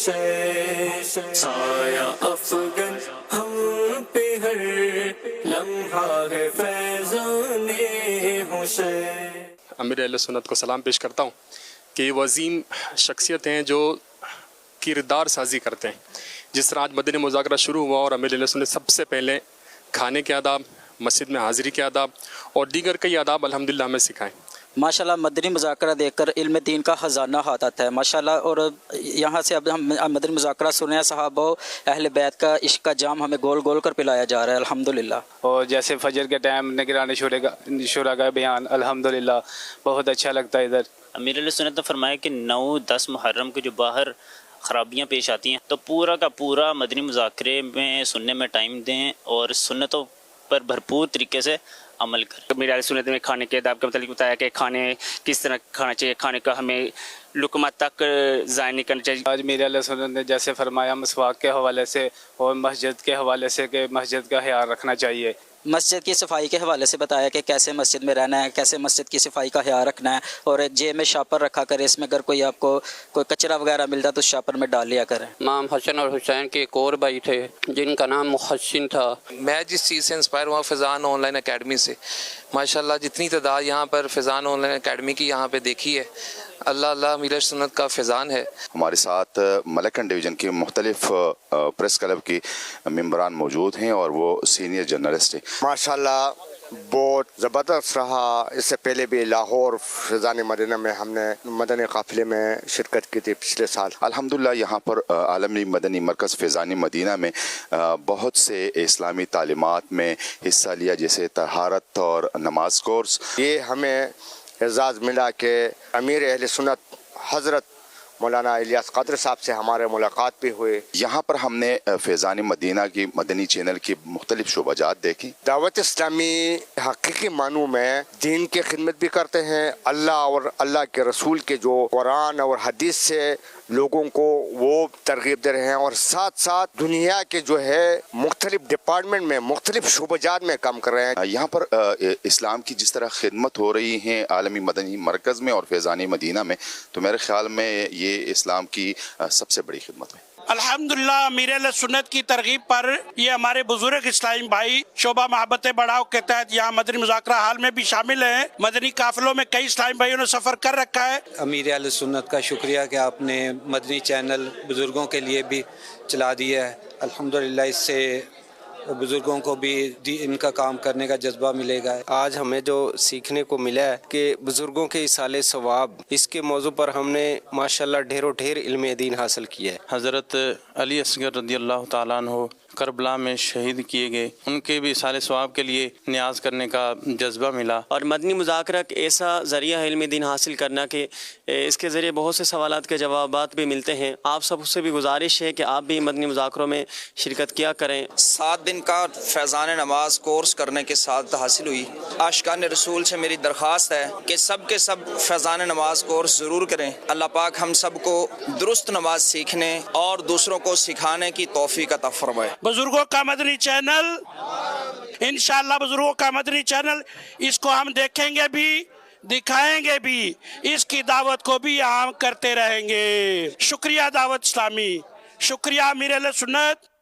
سایہ افغن ہم پہ ہر لمحہ ہے فیضان حسین۔ امیر اہل سنت کو سلام پیش کرتا ہوں کہ یہ وہ عظیم شخصیت ہیں جو کردار سازی کرتے ہیں۔ جس طرح آج مدنی مذاکرہ شروع ہوا اور امیر اہل سنت سب سے پہلے کھانے کے آداب، مسجد میں حاضری کے آداب اور دیگر کئی آداب الحمدللہ ہمیں سکھائیں۔ ماشاءاللہ مدنی مذاکرہ دیکھ کر علم دین کا خزانہ ہاتھ آتا ہے ماشاءاللہ۔ اور یہاں سے اب ہم مدنی مذاکرہ سنے ہیں، صحابہ اہل بیت کا عشق کا جام ہمیں گول گول کر پلایا جا رہا ہے الحمدللہ۔ اور جیسے فجر کے ٹائم نگران شورا کا بیان الحمدللہ بہت اچھا لگتا ہے۔ ادھر امیر علیہ سنت نے فرمایا کہ 9-10 محرم کو جو باہر خرابیاں پیش آتی ہیں تو پورا کا پورا مدنی مذاکرے میں سننے میں ٹائم دیں اور سنتوں پر بھرپور طریقے سے عمل کریں۔ امیر علیہ سنت نے کھانے کے آداب کے متعلق بتایا کہ کھانے کس طرح کھانا چاہیے، کھانے کا ہمیں لقمہ تک ضائع نہیں کرنا چاہیے۔ آج امیر علیہ سنت نے جیسے فرمایا مسواک کے حوالے سے اور مسجد کے حوالے سے کہ مسجد کا خیال رکھنا چاہیے۔ مسجد کی صفائی کے حوالے سے بتایا کہ کیسے مسجد میں رہنا ہے، کیسے مسجد کی صفائی کا خیال رکھنا ہے، اور ایک جیب میں شاپر رکھا کرے، اس میں اگر کوئی آپ کو کوئی کچرا وغیرہ ملتا تو اس شاپر میں ڈال لیا کریں۔ امام حسن اور حسین کے ایک اور بھائی تھے جن کا نام محسن تھا۔ میں جس چیز سے انسپائر ہوا فیضان آن لائن اکیڈمی سے، ماشاءاللہ جتنی تعداد یہاں پر فیضان آن لائن اکیڈمی کی یہاں پہ دیکھی ہے، اللہ امیر سنت کا فیضان ہے۔ ہمارے ساتھ ملکن ڈویژن کے مختلف پریس کلب کے ممبران موجود ہیں اور وہ سینئر جرنلسٹ ہیں۔ ماشاءاللہ بہت زبردست رہا۔ اس سے پہلے بھی لاہور فیضان مدینہ میں ہم نے مدنی قافلے میں شرکت کی تھی پچھلے سال۔ الحمدللہ یہاں پر عالمی مدنی مرکز فیضان مدینہ میں بہت سے اسلامی تعلیمات میں حصہ لیا، جیسے طہارت اور نماز کورس۔ یہ ہمیں اعزاز ملا کہ امیر اہل سنت حضرت مولانا الیاس قادری صاحب سے ہمارے ملاقات بھی ہوئے۔ یہاں پر ہم نے فیضان مدینہ کی مدنی چینل کی مختلف شعبہ جات دیکھی۔ دعوت اسلامی حقیقی معنوں میں دین کی خدمت بھی کرتے ہیں، اللہ اور اللہ کے رسول کے جو قرآن اور حدیث سے لوگوں کو وہ ترغیب دے رہے ہیں، اور ساتھ ساتھ دنیا کے جو ہے مختلف ڈپارٹمنٹ میں مختلف شعبہ جات میں کام کر رہے ہیں۔ یہاں پر اسلام کی جس طرح خدمت ہو رہی ہے عالمی مدنی مرکز میں اور فیضان مدینہ میں، تو میرے خیال میں یہ اسلام کی سب سے بڑی خدمت ہے۔ الحمدللہ امیر اہل سنت کی ترغیب پر یہ ہمارے بزرگ اسلامی بھائی شعبہ محبت بڑھاؤ کے تحت یہاں مدنی مذاکرہ حال میں بھی شامل ہیں۔ مدنی قافلوں میں کئی اسلامی بھائیوں نے سفر کر رکھا ہے۔ امیر اہل سنت کا شکریہ کہ آپ نے مدنی چینل بزرگوں کے لیے بھی چلا دیا ہے۔ الحمدللہ اس سے بزرگوں کو بھی ان کا کام کرنے کا جذبہ ملے گا۔ آج ہمیں جو سیکھنے کو ملا ہے کہ بزرگوں کے ایصال ثواب، اس کے موضوع پر ہم نے ماشاءاللہ ڈھیر و ڈھیر علم دین حاصل کیا ہے۔ حضرت علی اصغر رضی اللہ تعالیٰ عنہ کربلا میں شہید کیے گئے، ان کے بھی ایصال ثواب کے لیے نیاز کرنے کا جذبہ ملا۔ اور مدنی مذاکرہ ایک ایسا ذریعہ ہے علم دین حاصل کرنا کہ اس کے ذریعے بہت سے سوالات کے جوابات بھی ملتے ہیں۔ آپ سب سے بھی گزارش ہے کہ آپ بھی مدنی مذاکروں میں شرکت کیا کریں۔ 7 دن کا فیضان نماز کورس کرنے کے ساتھ حاصل ہوئی۔ عاشقان رسول سے میری درخواست ہے کہ سب کے سب فیضان نماز کورس ضرور کریں۔ اللہ پاک ہم سب کو درست نماز سیکھنے اور دوسروں کو سکھانے کی توفیق عطا فرمائے۔ بزرگوں کا مدنی چینل، انشاءاللہ بزرگوں کا مدنی چینل، اس کو ہم دیکھیں گے بھی، دکھائیں گے بھی، اس کی دعوت کو بھی عام کرتے رہیں گے۔ شکریہ دعوت اسلامی، شکریہ امیر اہل سنت۔